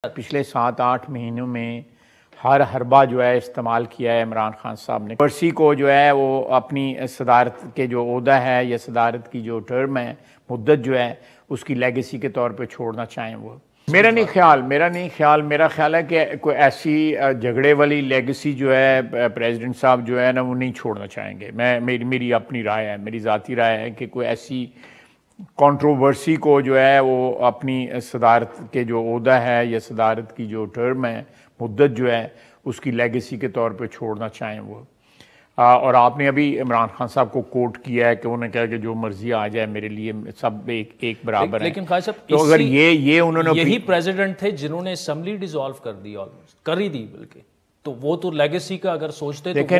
पिछले 7-8 महीनों में हर हरबा जो है इस्तेमाल किया है इमरान खान साहब ने। वर्सी को जो है वो अपनी सदारत के जो ओहदा है या सदारत की जो टर्म है मुद्दत जो है उसकी लेगेसी के तौर पे छोड़ना चाहें वो। मेरा ख्याल है कि कोई ऐसी झगड़े वाली लेगेसी जो है प्रेसिडेंट साहब जो है ना वो नहीं छोड़ना चाहेंगे। मेरी अपनी राय है, मेरी ज़ाती राय है कि कोई ऐसी कंट्रोवर्सी को जो है वो अपनी सदारत के जो ओहदा है या सदारत की जो टर्म है मुद्दत जो है उसकी लेगेसी के तौर पे छोड़ना चाहें वो। और आपने अभी इमरान खान साहब को कोट किया है कि उन्होंने कहा कि जो मर्जी आ जाए मेरे लिए सब एक बराबर है। लेकिन खान साहब तो अगर ये उन्होंने यही प्रेसिडेंट थे जिन्होंने असेंबली डिसॉल्व कर दी, ऑलमोस्ट कर ही दी बल्कि, तो वो तो लेगेसी का अगर सोचते देखें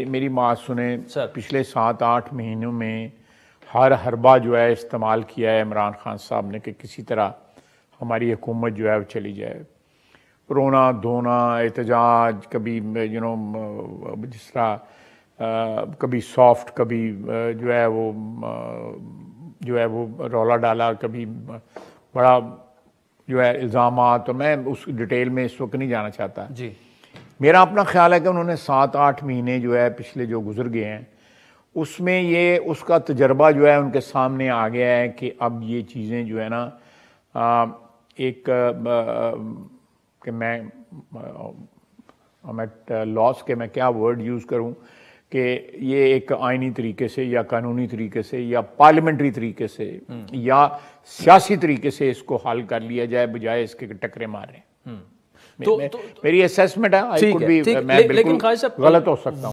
मेरी बात सुने सर। पिछले 7-8 महीनों में हर हरबा जो है इस्तेमाल किया है इमरान खान साहब ने कि किसी तरह हमारी हुकूमत जो है वो चली जाए। रोना धोना एहतजाज, कभी जिस तरह कभी सॉफ्ट, कभी जो है वो रौला डाला, कभी बड़ा जो है इल्ज़ामात। तो मैं उस डिटेल में इस वक्त नहीं जाना चाहता जी। मेरा अपना ख्याल है कि उन्होंने 7-8 महीने जो है पिछले जो गुजर गए हैं उसमें ये उसका तजर्बा जो है उनके सामने आ गया है कि अब ये चीज़ें जो है ना एक कि मैं लॉस के मैं क्या वर्ड यूज़ करूं कि ये एक आइनी तरीके से या कानूनी तरीके से या पार्लियामेंट्री तरीके से या सियासी तरीके से इसको हल कर लिया जाए बजाय इसके टकरे मारे। मेरी असेसमेंट है, मैं बिल्कुल गलत हो सकता हूं।